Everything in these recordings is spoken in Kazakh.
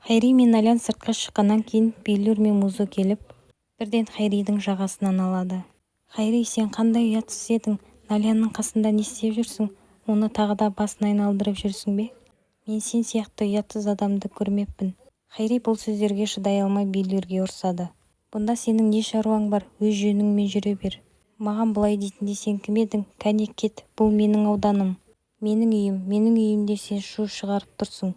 Хайри мен Налян сыртқа шыққаннан кейін Биллур мен Музо келіп, бірден Хайридің жағасынан алады. Хайри, сен қандай ұятсыз едің, Налянның қасында не істеп жүрсің, оны тағы да басын айналдырып жүрсің бе? Мен сен сияқты ұятсыз адамды көрмеппін. Хайри бұл сөздерге шыдай алмай Биллурге ұрсады. Бұнда сенің не шаруаң бар, өз жөніңмен жүре бер. Маған бұлай дейтінде сен кім едің? Кәне кет, бұл менің ауданым. Менің үйімде сен шу шығарып тұрсың.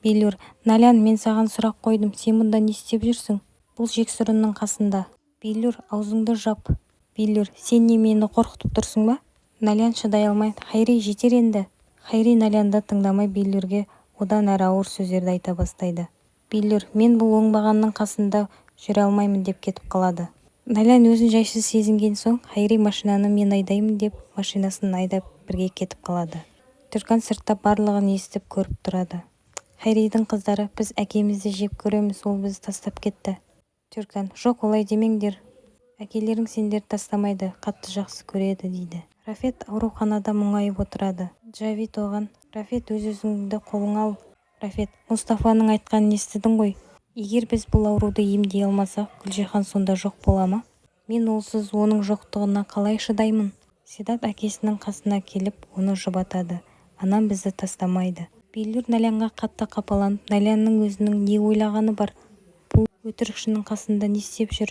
Биллур, Налян, мен саған сұрақ қойдым, сен мұнда не істеп жүрсің? Бұл жексұрынның қасында. Биллур, аузыңды жап. Биллур, сен не мені қорқытып тұрсың ба? Налян шыдай алмай, Хайри, жетер енді. Хайри Налянды тыңдамай Биллурге одан әрі ауыр сөздерді айта бастайды. Биллур, мен бұл оңбағанның қасында жүре алмаймын деп кетіп қалады. Налян өзін жайсыз сезінген соң, Хайри машинаны мен айдаймын деп машинасын айдап бірге кетіп қалады. Түркан сыртта барлығын естіп көріп тұрады. Хайридің қыздары, біз әкемізді жеп көреміз, ол бізді тастап кетті. Түркан, жоқ, олай демеңдер. Әкелерің сендерді тастамайды, қатты жақсы көреді дейді. Рафет ауруханада мұңайып отырады. Джавид оған, Рафет, өз-өзіңді қолыңа ал. Рафет, Мустафаның айтқанын естідің ғой. Егер біз бұл ауруды емдей алмасақ, Гүлжихан сонда жоқ бола ма? Мен олсыз оның жоқтығына қалай шыдаймын? Седат әкесінің қасына келіп, оны жұбатады. Анам бізді тастамайды. Биллур Налянға қатты қапаланып, Налянның өзінің не ойлағаны бар? Бұл өтірікшінің қасында не істеп жүр?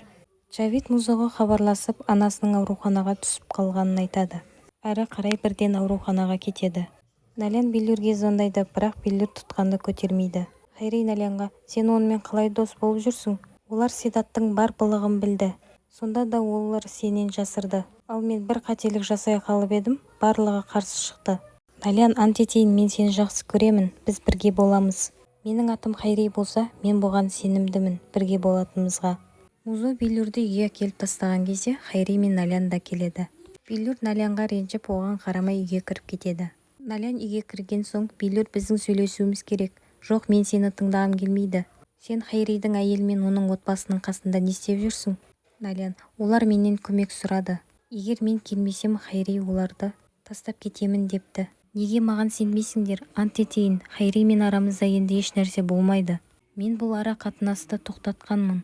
Джавид Музоға хабарласып, анасының ауруханаға түсіп қалғанын айтады. Әрі қарай бірден ауруханаға кетеді. Налян Биллурге звондайды, бірақ Биллур тұтқанды көтермейді. Хайри Налянға, сен онымен қалай дос болып жүрсің? Олар Седаттың бар былығын білді. Сонда да олар сенен жасырды. Ал мен бір қателік жасай қалып едім, барлығы қарсы шықты. Налян, ант етейін, мен сені жақсы көремін, біз бірге боламыз. Менің атым Хайри болса, мен бұған сенімдімін, бірге болатынымызға. Музо Биллурды үйге әкеліп тастаған кезде Хайри мен Налян да келеді. Биллур Налянға ренжіп, оған қарамай үйге кіріп кетеді. Налян үйге кірген соң, Биллур, біздің сөйлесуіміз керек. Жоқ, мен сені тыңдағым келмейді. Сен Хайридің әйелі мен оның отбасының қасында не істеп жүрсің? Налян, олар менен көмек сұрады. Егер мен келмесем, Хайри оларды тастап кетемін депті. Неге маған сенбейсіңдер? Ант етейін, Хайри мен арамызда енді еш нәрсе болмайды. Мен бұл ара қатынасты тоқтатқанмын.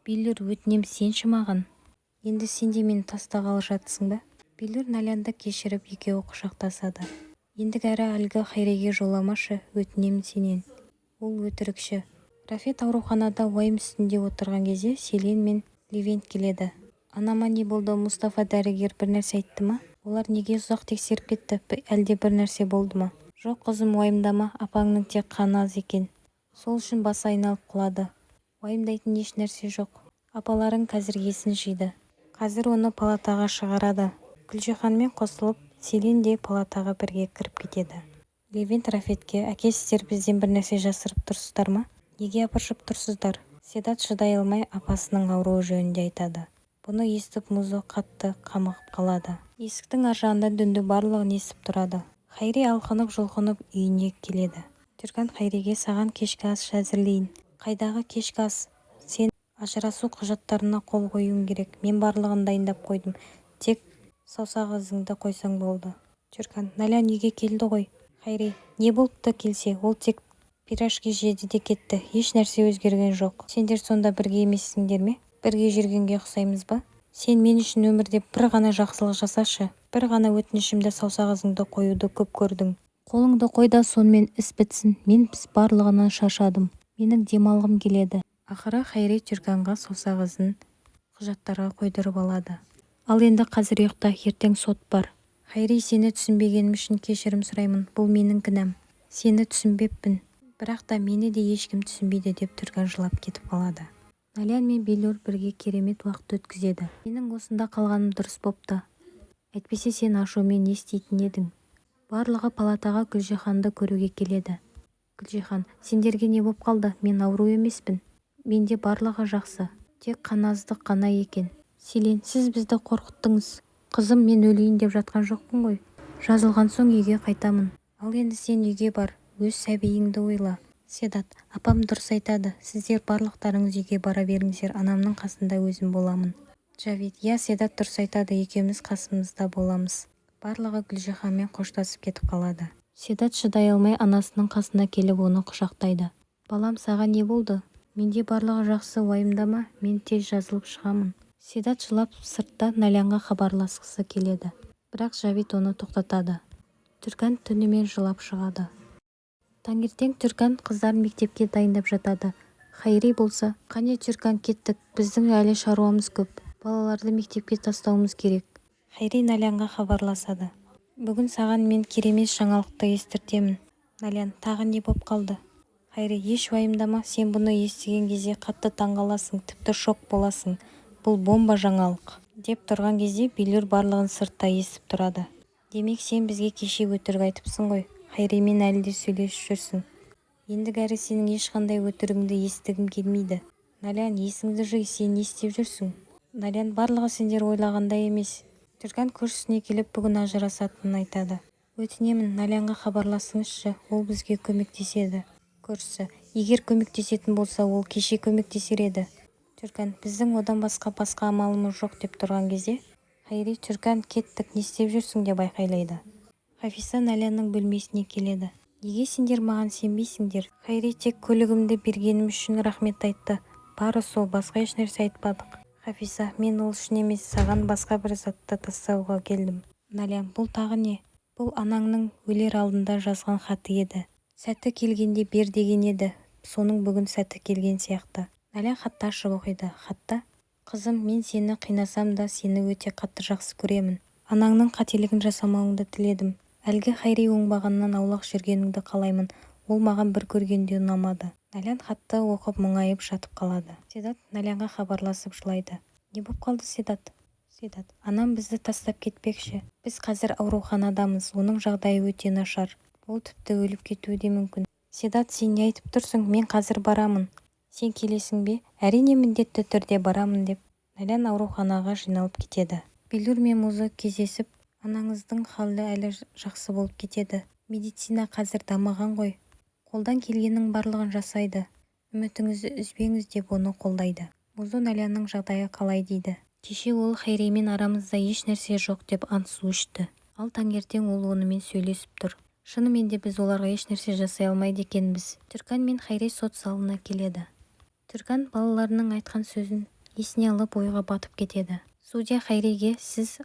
Биллур, өтінем, сенші маған. Енді сен де мені тастағалы жатсың ба? Биллур Налянды кешіріп екеуі құшақтасады. Ендігі әрі әлгі Хайриге жоламашы, өтінем сенен. Ол өтірікші. Рафет ауруханада уайым үстінде отырған кезде Селен мен Левент келеді. Анама не болды, Мустафа дәрігер бір нәрсе айтты ма? Олар неге ұзақ тексеріп кетті, әлде бір нәрсе болды ма? Жоқ қызым, уайымдама, апаңның тек қаны аз екен. Сол үшін басы айналып құлады. Уайымдайтын еш нәрсе жоқ. Апаларың қазір есін жиды. Қазір оны палатаға шығарады. Гүлжиханмен қосылып, Селен де палатаға бірге кіріп кетеді. Левент Рафетке, әке, сіздер бізден бір нәрсе жасырып тұрсыздар ма? Неге абыржып тұрсыздар? Седат шыдай алмай апасының ауруы жөнінде айтады. Бұны естіп Музо қатты қамығып қалады. Есіктің ар жағында дүнді барлығын естіп тұрады. Хайри алқынып-жұлқынып үйіне келеді. Түркан Хайриге, саған кешкі ас әзірлейін. Қайдағы кешкі ас? Сен ажырасу құжаттарына қол қоюың керек. Мен барлығын дайындап қойдым. Тек саусақ ізіңді қойсаң болды. Түркан, Налян үйге келді ғой. Хайри, не болыпты келсе, ол тек пирожки жеді де кетті. Еш нәрсе өзгерген жоқ. Сендер сонда бірге емессіңдер ме? Бірге жүргенге ұқсаймыз ба? Сен мен үшін өмірде бір ғана жақсылық жасашы. Бір ғана өтінішімді, саусақ ізіңді қоюды көп көрдің. Қолыңды қой да сонымен іс бітсін. Мен біз барлығынан шаршадым. Менің демалғым келеді. Ақыры Хайри Түрканға саусақ ізін құжаттарға қойдырып алады. Ал енді қазір ұйықта, ертең сот бар. Хайри, сені түсінбегенім үшін кешірім сұраймын. Бұл менің кінәм. Сені түсінбеппін. Бірақ та мені де ешкім түсінбейді деп Түркан жылап кетіп қалады. Налян мен Биллур бірге керемет уақыт өткізеді. Менің осында қалғаным дұрыс бопты. Әйтпесе сен ашумен не істейтін едің? Барлығы палатаға Гүлжиханды көруге келеді. Гүлжихан, сендерге не боп қалды? Мен ауру емеспін. Менде барлығы жақсы. Тек қаназдық қана екен. Селен, сіз бізді қорқыттыңыз. Қызым, мен өлейін деп жатқан жоқпын ғой. Жазылған соң үйге қайтамын. Ал енді сен үйге бар, өз сәбиіңді ойла. Седат, апам дұрыс айтады. Сіздер барлықтарыңыз үйге бара беріңіздер, анамның қасында өзім боламын. Джавид, я, Седат дұрыс айтады, екеуміз қасымызда боламыз. Барлығы Гүлжиханмен қоштасып кетіп қалады. Седат шыдай алмай анасының қасына келіп оны құшақтайды. балам, саған не болды? Менде барлығы жақсы, уайымдама, мен тез жазылып шығамын. Седат жылап сыртта Налянға хабарласқысы келеді. Бірақ Жабит оны тоқтатады. Түркан түнімен жылап шығады. Таңертең Түркан қыздарын мектепке дайындап жатады. Хайри болса, қане Түркан, кеттік, біздің әлі шаруамыз көп, балаларды мектепке тастауымыз керек. Хайри Налянға хабарласады. Бүгін саған мен керемет жаңалықты естіртемін. Налян, тағы не боп қалды? Хайри, еш уайымдама, сен бұны естіген кезде қатты таңғаласың, тіпті шок боласың. Бұл бомба жаңалық. Деп тұрған кезде Билур барлығын сыртта естіп тұрады. Демек сен бізге кеше өтірік айтыпсың ғой. Хайримен әлі де сөйлесіп жүрсің. Ендігәрі сенің ешқандай өтірігіңді естігім келмейді. Налян, есіңді жи, сен не істеп жүрсің? Налян, барлығы сендер ойлағандай емес. Түркан көршісіне келіп бүгін ажырасатынын айтады. Өтінемін, Налянға хабарласыңызшы, ол бізге көмектеседі. Көршісі, егер көмектесетін болса, ол кеше көмектесер еді. Түркан, біздің одан басқа амалымыз жоқ деп тұрған кезде, Хайри, Түркан, кеттік, не істеп жүрсің деп айқайлайды. Хафиза Налянның бөлмесіне келеді. Неге сендер маған сенбейсіңдер? Хайри тек көлігімді бергенім үшін рахмет айтты. Бары сол, басқа еш нәрсе айтпадық. Хафиза, мен ол үшін емес, саған басқа бір затты тастауға келдім. Налян, бұл тағы не? Бұл анаңның өлер алдында жазған хаты еді. Сәті келгенде бер деген еді. Соның бүгін сәті келген сияқты. Налян хатты ашып оқиды. Хатта: қызым, мен сені қинасам да сені өте қатты жақсы көремін. Анаңның қателігін жасамауыңды тіледім. Әлгі Хайри оңбағаннан аулақ жүргеніңді қалаймын. Ол маған бір көргенде ұнамады. Налян хатты оқып мұңайып жатып қалады. Седат Налянға хабарласып жылайды. Не боп қалды, Седат? Седат, анам бізді тастап кетпекші. Біз қазір ауруханадамыз, оның жағдайы өте нашар. Ол тіпті өліп кетуі де мүмкін. Седат, сен не айтып тұрсың? Мен қазір барамын. Сен келесің бе? Әрине, міндетті түрде барамын деп. Налян ауруханаға жиналып кетеді. Билур мен Музы кездесіп, анаңыздың халі әлі жақсы болып кетеді. Медицина қазір дамыған ғой. Қолдан келгеннің барлығын жасайды. Үмітіңізді үзбеңіз деп оны қолдайды. Музы Налянның жағдайы қалай дейді. Кеше ол Хайримен арамызда еш нәрсе жоқ деп ант су ішті. Ал таңертең ол онымен сөйлесіп тұр. Шынымен де біз оларға еш нәрсе жасай алмайды екенбіз. Түркан мен Хайри сот залына келеді. Түркан балаларының айтқан сөзін есіне алып ойға батып кетеді. Судья Хайриге: сіз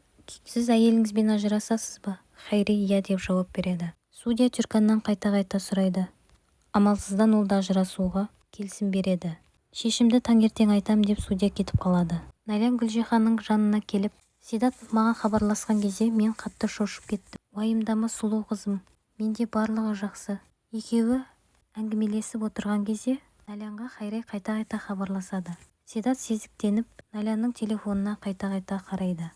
әйеліңізбен ажырасасыз ба? Хайри иә деп жауап береді. Судья Түрканнан қайта сұрайды. Амалсыздан ол да ажырасуға келісім береді. Шешімді таңертең айтам деп судья кетіп қалады. Налян Гүлжиханның жанына келіп: Седат маған хабарласқан кезде мен қатты шошып кеттім. Уайымдама сұлу қызым, менде барлығы жақсы. Екеуі әңгімелесіп отырған кезде Налянға Хайри қайта хабарласады. Седат сезіктеніп Налянның телефонына қайта қарайды.